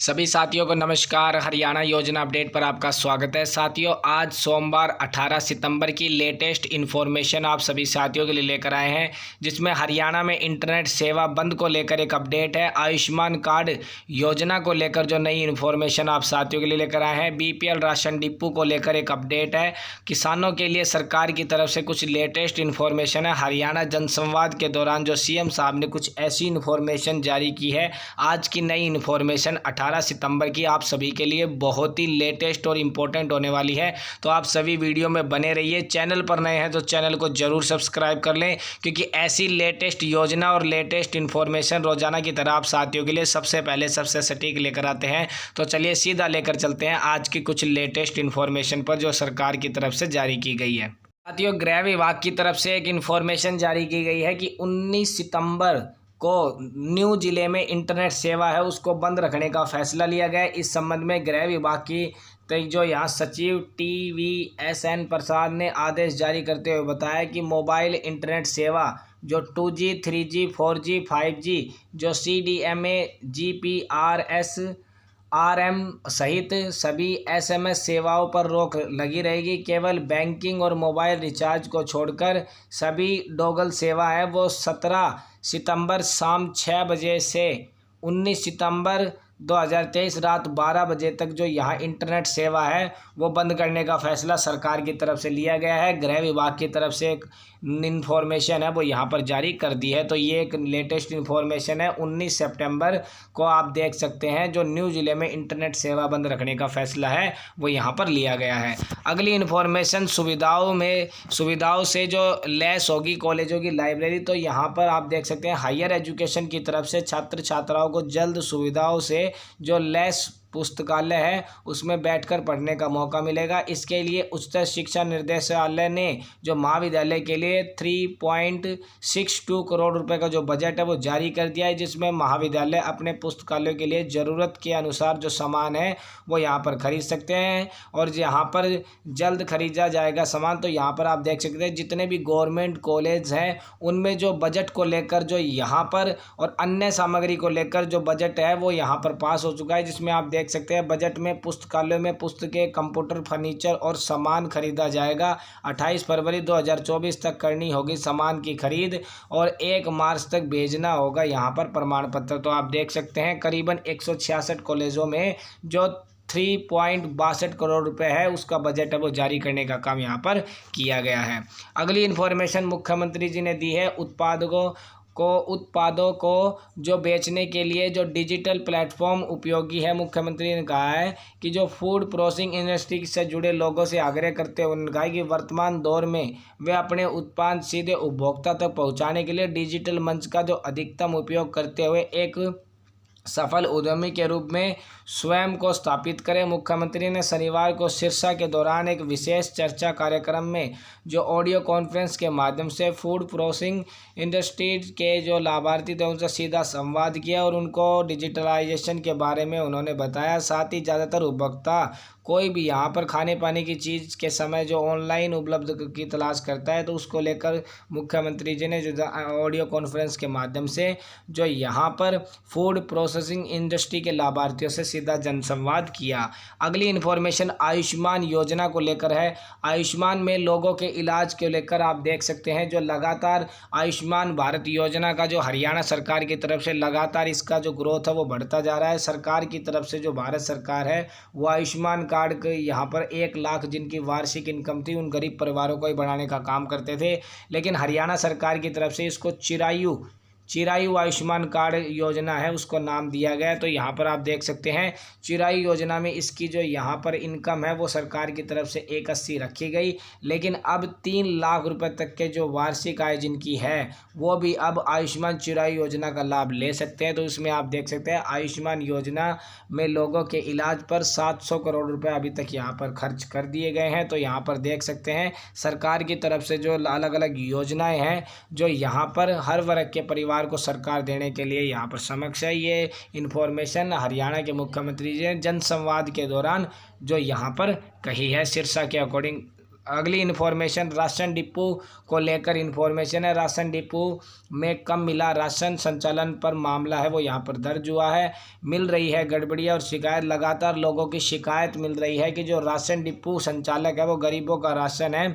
सभी साथियों को नमस्कार। हरियाणा योजना अपडेट पर आपका स्वागत है। साथियों, आज सोमवार 18 सितंबर की लेटेस्ट इन्फॉर्मेशन आप सभी साथियों के लिए लेकर आए हैं, जिसमें हरियाणा में इंटरनेट सेवा बंद को लेकर एक अपडेट है। आयुष्मान कार्ड योजना को लेकर जो नई इन्फॉर्मेशन आप साथियों के लिए लेकर आए हैं। बीपीएल राशन डिपो को लेकर एक अपडेट है। किसानों के लिए सरकार की तरफ से कुछ लेटेस्ट इन्फॉर्मेशन है। हरियाणा जनसंवाद के दौरान जो सीएम साहब ने कुछ ऐसी इन्फॉर्मेशन जारी की है। आज की नई इन्फॉर्मेशन 18 सितंबर की आप सभी के लिए बहुत ही लेटेस्ट और इम्पोर्टेंट होने वाली है, तो आप सभी वीडियो में बने रहिए। चैनल पर नए हैं तो चैनल को जरूर सब्सक्राइब कर लें, क्योंकि ऐसी लेटेस्ट योजना और लेटेस्ट इन्फॉर्मेशन रोजाना की तरह आप साथियों के लिए सबसे पहले सबसे सटीक लेकर आते हैं। तो चलिए सीधा लेकर चलते हैं आज की कुछ लेटेस्ट इन्फॉर्मेशन पर जो सरकार की तरफ से जारी की गई है। साथियों, गृह विभाग की तरफ से एक इन्फॉर्मेशन जारी की गई है कि 19 सितंबर को न्यू जिले में इंटरनेट सेवा है उसको बंद रखने का फैसला लिया गया है। इस संबंध में गृह विभाग की जो यहाँ सचिव TVSN प्रसाद ने आदेश जारी करते हुए बताया कि मोबाइल इंटरनेट सेवा जो 2G 3G 4G 5G जो CDMA GPRS RM सहित सभी SMS सेवाओं पर रोक लगी रहेगी। केवल बैंकिंग और मोबाइल रिचार्ज को छोड़कर सभी डोगल सेवा है वो 17 सितंबर शाम 6 बजे से 19 सितंबर 2023 रात 12 बजे तक जो यहाँ इंटरनेट सेवा है वो बंद करने का फैसला सरकार की तरफ से लिया गया है। गृह विभाग की तरफ से एक इन्फॉर्मेशन है वो यहाँ पर जारी कर दी है। तो ये एक लेटेस्ट इन्फॉर्मेशन है। 19 सितंबर को आप देख सकते हैं जो न्यू जिले में इंटरनेट सेवा बंद रखने का फैसला है वो यहाँ पर लिया गया है। अगली इन्फॉर्मेशन सुविधाओं से जो लैस होगी कॉलेजों की लाइब्रेरी। तो यहाँ पर आप देख सकते हैं हायर एजुकेशन की तरफ से छात्र छात्राओं को जल्द सुविधाओं से जो लैस पुस्तकालय है उसमें बैठकर पढ़ने का मौका मिलेगा। इसके लिए उच्चतर शिक्षा निर्देशालय ने जो महाविद्यालय के लिए 3.62 करोड़ रुपए का जो बजट है वो जारी कर दिया है, जिसमें महाविद्यालय अपने पुस्तकालयों के लिए ज़रूरत के अनुसार जो सामान है वो यहाँ पर खरीद सकते हैं। और यहाँ पर जल्द खरीदा जाएगा सामान। तो यहाँ पर आप देख सकते हैं जितने भी गवर्नमेंट कॉलेज हैं उनमें जो बजट को लेकर जो यहाँ पर और अन्य सामग्री को लेकर जो बजट है वो यहाँ पर पास हो चुका है, जिसमें आप देख सकते हैं बजट में पुस्तकालयों में पुस्तकें, कंप्यूटर, फर्नीचर और सामान खरीदा जाएगा। 28 फरवरी 2024 तक करनी होगी सामान की खरीद और 1 मार्च तक भेजना होगा यहाँ पर प्रमाण पत्र। तो आप देख सकते हैं करीबन 166 कॉलेजों में जो 3.62 करोड़ रुपए है उसका बजट है वो जारी करने का काम यहाँ पर किया गया है। अगली इन्फॉर्मेशन मुख्यमंत्री जी ने दी है। उत्पादों को जो बेचने के लिए जो डिजिटल प्लेटफॉर्म उपयोगी है। मुख्यमंत्री ने कहा है कि जो फूड प्रोसेसिंग इंडस्ट्री से जुड़े लोगों से आग्रह करते हुए उन्होंने कहा कि वर्तमान दौर में वे अपने उत्पाद सीधे उपभोक्ता तक पहुंचाने के लिए डिजिटल मंच का जो अधिकतम उपयोग करते हुए एक सफल उद्यमी के रूप में स्वयं को स्थापित करें। मुख्यमंत्री ने शनिवार को सिरसा के दौरान एक विशेष चर्चा कार्यक्रम में जो ऑडियो कॉन्फ्रेंस के माध्यम से फूड प्रोसेसिंग इंडस्ट्री के जो लाभार्थी थे उनसे सीधा संवाद किया और उनको डिजिटलाइजेशन के बारे में उन्होंने बताया। साथ ही ज़्यादातर उपभोक्ता कोई भी यहाँ पर खाने पाने की चीज़ के समय जो ऑनलाइन उपलब्ध की तलाश करता है, तो उसको लेकर मुख्यमंत्री जी ने जो ऑडियो कॉन्फ्रेंस के माध्यम से जो यहाँ पर फूड प्रोसेसिंग इंडस्ट्री के लाभार्थियों से सीधा जनसंवाद किया। अगली इन्फॉर्मेशन आयुष्मान योजना को लेकर है। आयुष्मान में लोगों के इलाज को लेकर आप देख सकते हैं जो लगातार आयुष्मान भारत योजना का जो हरियाणा सरकार की तरफ से लगातार इसका जो ग्रोथ है वो बढ़ता जा रहा है। सरकार की तरफ से जो भारत सरकार है वो आयुष्मान कार्ड के यहाँ पर 1 लाख जिनकी वार्षिक इनकम थी उन गरीब परिवारों को ही बढ़ाने का काम करते थे, लेकिन हरियाणा सरकार की तरफ से इसको चिरायु आयुष्मान कार्ड योजना है उसको नाम दिया गया। तो यहाँ पर आप देख सकते हैं चिरायु योजना में इसकी जो यहाँ पर इनकम है वो सरकार की तरफ से 180 रखी गई, लेकिन अब 3 लाख रुपए तक के जो वार्षिक आय जिनकी है वो भी अब आयुष्मान चिरायु योजना का लाभ ले सकते हैं। तो इसमें आप देख सकते हैं आयुष्मान योजना में लोगों के इलाज पर 700 करोड़ रुपए अभी तक यहाँ पर खर्च कर दिए गए हैं। तो यहाँ पर देख सकते हैं सरकार की तरफ से जो अलग अलग योजनाएं हैं जो यहाँ पर हर वर्ग के परिवार को सरकार देने के लिए यहाँ पर समक्ष है। ये इन्फॉर्मेशन हरियाणा के मुख्यमंत्री जी ने जनसंवाद के दौरान जो यहाँ पर कही है सिरसा के अकॉर्डिंग अगली इन्फॉर्मेशन राशन डिपो को लेकर इन्फॉर्मेशन है। राशन डिपो में कम मिला राशन, संचालन पर मामला है वो यहाँ पर दर्ज हुआ है। मिल रही है गड़बड़ियाँ और शिकायत, लगातार लोगों की शिकायत मिल रही है कि जो राशन डिपो संचालक है वो गरीबों का राशन है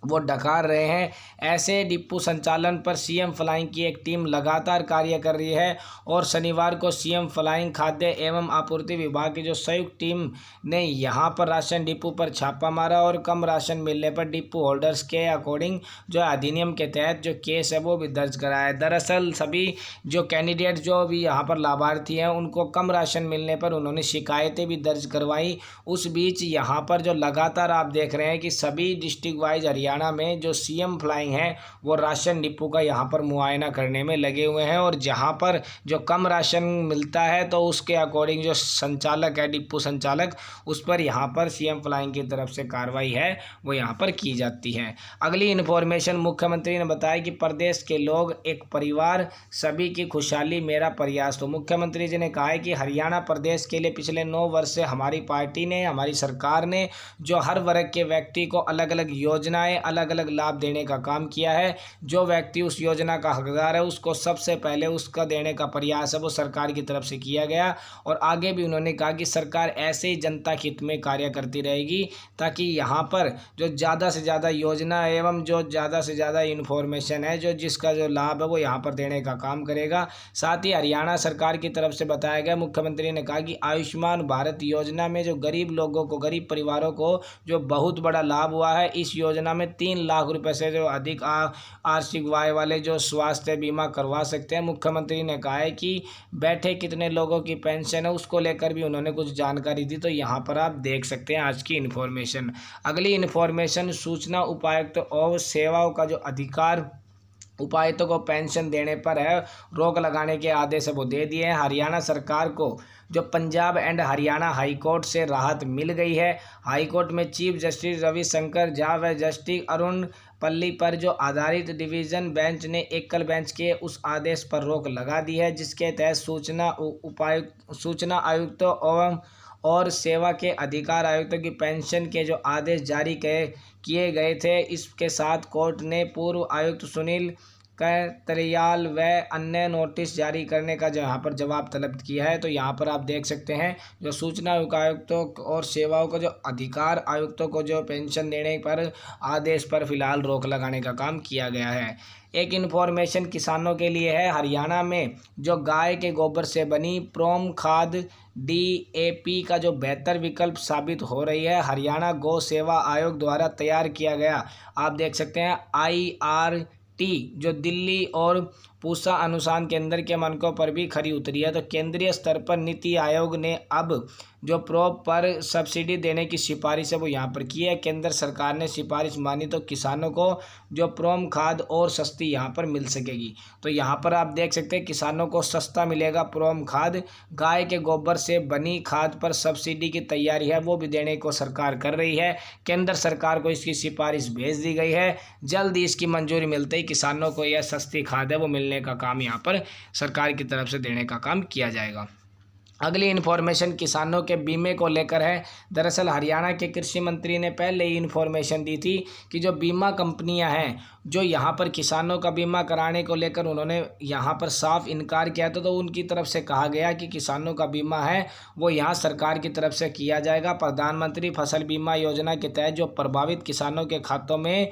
वो डकार रहे हैं। ऐसे डिपो संचालन पर सीएम फ्लाइंग की एक टीम लगातार कार्य कर रही है और शनिवार को सीएम फ्लाइंग खाद्य एवं आपूर्ति विभाग की जो संयुक्त टीम ने यहां पर राशन डिपो पर छापा मारा और कम राशन मिलने पर डिपो होल्डर्स के अकॉर्डिंग जो अधिनियम के तहत जो केस है वो भी दर्ज कराया है। दरअसल सभी जो कैंडिडेट जो भी यहाँ पर लाभार्थी हैं उनको कम राशन मिलने पर उन्होंने शिकायतें भी दर्ज करवाई। उस बीच यहाँ पर जो लगातार आप देख रहे हैं कि सभी डिस्ट्रिक्ट वाइज हरियाणा में जो सीएम फ्लाइंग है वो राशन डिपो का यहाँ पर मुआयना करने में लगे हुए हैं और जहाँ पर जो कम राशन मिलता है तो उसके अकॉर्डिंग जो संचालक है डिपो संचालक उस पर यहाँ पर सीएम फ्लाइंग की तरफ से कार्रवाई है वो यहाँ पर की जाती है। अगली इन्फॉर्मेशन, मुख्यमंत्री ने बताया कि प्रदेश के लोग एक परिवार, सभी की खुशहाली मेरा प्रयास। तो मुख्यमंत्री जी ने कहा है कि हरियाणा प्रदेश के लिए पिछले 9 वर्ष से हमारी पार्टी ने, हमारी सरकार ने जो हर वर्ग के व्यक्ति को अलग अलग योजनाएं, अलग अलग लाभ देने का काम किया है। जो व्यक्ति उस योजना का हकदार है उसको सबसे पहले उसका देने का प्रयास है वो सरकार की तरफ से किया गया। और आगे भी उन्होंने कहा कि सरकार ऐसे ही जनता हित में कार्य करती रहेगी ताकि यहाँ पर जो ज़्यादा से ज़्यादा योजना एवं जो ज़्यादा से ज़्यादा इन्फॉर्मेशन है जो जिसका जो लाभ है वो यहाँ पर देने का काम करेगा। साथ ही हरियाणा सरकार की तरफ से बताया गया, मुख्यमंत्री ने कहा कि आयुष्मान भारत योजना में जो गरीब लोगों को, गरीब परिवारों को जो बहुत बड़ा लाभ हुआ है। इस योजना में 3 लाख रुपए से जो अधिक आर्थिक आय वाले जो स्वास्थ्य बीमा करवा सकते हैं। मुख्यमंत्री ने कहा है कि बैठे कितने लोगों की पेंशन है उसको लेकर भी उन्होंने कुछ जानकारी दी, तो यहाँ पर आप देख सकते हैं आज की इन्फॉर्मेशन। अगली इन्फॉर्मेशन, सूचना उपायुक्त और सेवाओं का जो अधिकार, उपायुक्तों को पेंशन देने पर है रोक लगाने के आदेश वो दे दिए हैं। हरियाणा सरकार को जो पंजाब एंड हरियाणा हाईकोर्ट से राहत मिल गई है। हाईकोर्ट में चीफ जस्टिस रविशंकर झा व जस्टिस अरुण पल्ली पर जो आधारित डिवीज़न बेंच ने एकल बेंच के उस आदेश पर रोक लगा दी है जिसके तहत सूचना आयुक्तों और सेवा के अधिकार आयुक्तों की पेंशन के जो आदेश जारी किए गए थे। इसके साथ कोर्ट ने पूर्व आयुक्त सुनील करतरियाल व अन्य नोटिस जारी करने का जो यहाँ पर जवाब तलब किया है। तो यहाँ पर आप देख सकते हैं जो सूचना आयुक्तों और सेवाओं का जो अधिकार आयुक्तों को जो पेंशन देने पर आदेश पर फिलहाल रोक लगाने का काम किया गया है। एक इन्फॉर्मेशन किसानों के लिए है। हरियाणा में जो गाय के गोबर से बनी प्रोम खाद DAP का जो बेहतर विकल्प साबित हो रही है। हरियाणा गौ सेवा आयोग द्वारा तैयार किया गया, आप देख सकते हैं IRT जो दिल्ली और पूसा अनुसंधान केंद्र के मानकों पर भी खरी उतरी है। तो केंद्रीय स्तर पर नीति आयोग ने अब जो प्रोप पर सब्सिडी देने की सिफारिश है वो यहाँ पर की है। केंद्र सरकार ने सिफारिश मानी तो किसानों को जो प्रोम खाद और सस्ती यहाँ पर मिल सकेगी। तो यहाँ पर आप देख सकते हैं किसानों को सस्ता मिलेगा प्रोम खाद। गाय के गोबर से बनी खाद पर सब्सिडी की तैयारी है वो भी देने को सरकार कर रही है। केंद्र सरकार को इसकी सिफारिश भेज दी गई है। जल्द ही इसकी मंजूरी मिलते ही किसानों को यह सस्ती खाद है वो मिलने का काम यहाँ पर सरकार की तरफ से देने का काम किया जाएगा। अगली इन्फॉर्मेशन किसानों के बीमे को लेकर है। दरअसल हरियाणा के कृषि मंत्री ने पहले ही इन्फॉर्मेशन दी थी कि जो बीमा कंपनियां हैं जो यहाँ पर किसानों का बीमा कराने को लेकर उन्होंने यहाँ पर साफ इनकार किया था। तो उनकी तरफ से कहा गया कि किसानों का बीमा है वो यहाँ सरकार की तरफ से किया जाएगा। प्रधानमंत्री फसल बीमा योजना के तहत जो प्रभावित किसानों के खातों में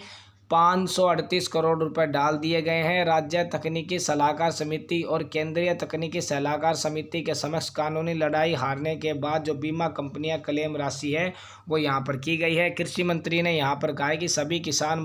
538 करोड़ रुपए डाल दिए गए हैं। राज्य तकनीकी सलाहकार समिति और केंद्रीय तकनीकी सलाहकार समिति के समक्ष कानूनी लड़ाई हारने के बाद जो बीमा कंपनियां क्लेम राशि है वो यहाँ पर की गई है। कृषि मंत्री ने यहाँ पर कहा है कि सभी किसान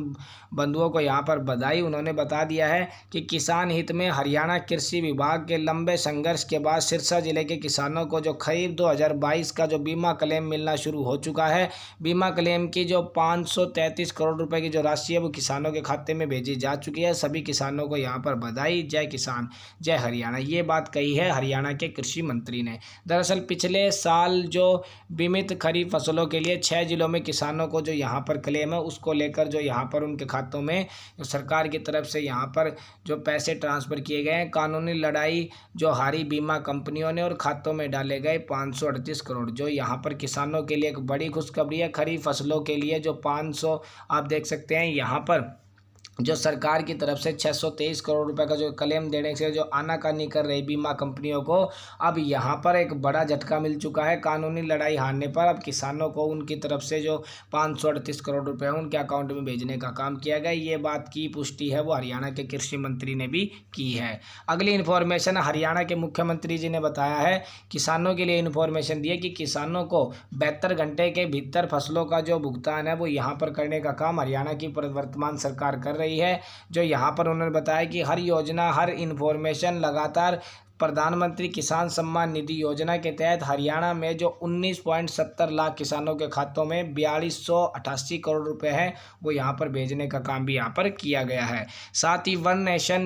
बंधुओं को यहाँ पर बधाई। उन्होंने बता दिया है कि किसान हित में हरियाणा कृषि विभाग के लंबे संघर्ष के बाद सिरसा जिले के किसानों को जो खरीफ 2022 का जो बीमा क्लेम मिलना शुरू हो चुका है। बीमा क्लेम की जो 533 करोड़ रुपए की जो राशि है वो किसानों के खाते में भेजी जा चुकी है। सभी किसानों को यहाँ पर बधाई। जय किसान जय हरियाणा, ये बात कही है हरियाणा के कृषि मंत्री ने। दरअसल पिछले साल जो बीमित खरीफ फसलों के लिए 6 जिलों में किसानों को जो यहाँ पर क्लेम है उसको लेकर जो यहाँ पर उनके खातों में सरकार की तरफ से यहाँ पर जो पैसे ट्रांसफ़र किए गए हैं। कानूनी लड़ाई जो हारी बीमा कंपनियों ने और खातों में डाले गए 538 करोड़, जो यहाँ पर किसानों के लिए एक बड़ी खुशखबरी है। खरीफ फसलों के लिए जो 500 आप देख सकते हैं यहाँ पर जो सरकार की तरफ से 623 करोड़ रुपए का जो क्लेम देने से जो आनाकानी कर रही बीमा कंपनियों को, अब यहाँ पर एक बड़ा झटका मिल चुका है। कानूनी लड़ाई हारने पर अब किसानों को उनकी तरफ से जो 538 करोड़ रुपए हैं उनके अकाउंट में भेजने का काम किया गया। ये बात की पुष्टि है वो हरियाणा के कृषि मंत्री ने भी की है। अगली इन्फॉर्मेशन हरियाणा के मुख्यमंत्री जी ने बताया है, किसानों के लिए इन्फॉर्मेशन दी है कि किसानों को 72 घंटे के भीतर फसलों का जो भुगतान है वो यहाँ पर करने का काम हरियाणा की वर्तमान सरकार कर रही है। जो यहाँ पर उन्होंने बताया कि हर योजना हर इन्फॉर्मेशन लगातार प्रधानमंत्री किसान सम्मान निधि योजना के तहत हरियाणा में जो 19.70 लाख किसानों के खातों में 4288 करोड़ रुपए हैं वो यहाँ पर भेजने का काम भी यहाँ पर किया गया है। साथ ही वन नेशन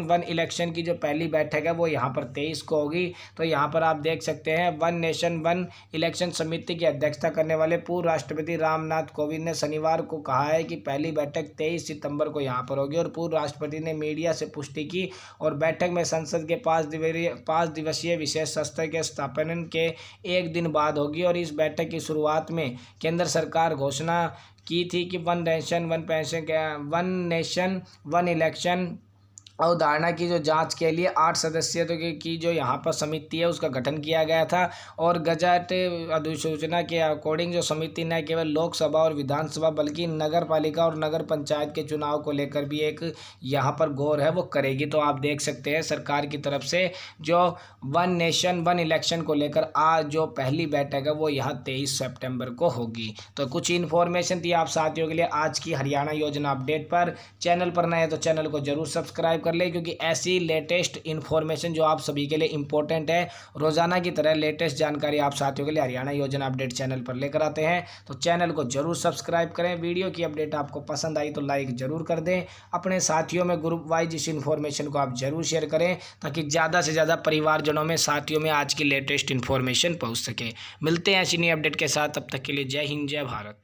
वन इलेक्शन की जो पहली बैठक है वो यहाँ पर 23 को होगी। तो यहाँ पर आप देख सकते हैं वन नेशन वन इलेक्शन समिति की अध्यक्षता करने वाले पूर्व राष्ट्रपति रामनाथ कोविंद ने शनिवार को कहा है कि पहली बैठक 23 सितंबर को यहाँ पर होगी। और पूर्व राष्ट्रपति ने मीडिया से पुष्टि की और बैठक में संसद के 5 दिवसीय विशेष सत्र के स्थापना के एक दिन बाद होगी। और इस बैठक की शुरुआत में केंद्र सरकार घोषणा की थी कि वन नेशन वन इलेक्शन अवधारणा की जो जांच के लिए 8 सदस्यों की जो यहाँ पर समिति है उसका गठन किया गया था। और गजट अधिसूचना के अकॉर्डिंग जो समिति न केवल लोकसभा और विधानसभा बल्कि नगर पालिका और नगर पंचायत के चुनाव को लेकर भी एक यहाँ पर गौर है वो करेगी। तो आप देख सकते हैं सरकार की तरफ से जो वन नेशन वन इलेक्शन को लेकर आज जो पहली बैठक है वो यहाँ 23 सितंबर को होगी। तो कुछ इन्फॉर्मेशन थी आप साथियों के लिए आज की हरियाणा योजना अपडेट पर। चैनल पर नए हैं तो चैनल को जरूर सब्सक्राइब कर ले, क्योंकि ऐसी लेटेस्ट इन्फॉर्मेशन जो आप सभी के लिए इंपॉर्टेंट है, रोजाना की तरह लेटेस्ट जानकारी आप साथियों के लिए हरियाणा योजना अपडेट चैनल पर लेकर आते हैं। तो चैनल को जरूर सब्सक्राइब करें। वीडियो की अपडेट आपको पसंद आई तो लाइक जरूर कर दें। अपने साथियों में ग्रुप वाइज इस इन्फॉर्मेशन को आप जरूर शेयर करें ताकि ज़्यादा से ज़्यादा परिवारजनों में साथियों में आज की लेटेस्ट इन्फॉर्मेशन पहुँच सके। मिलते हैं ऐसी नई अपडेट के साथ, तब तक के लिए जय हिंद जय भारत।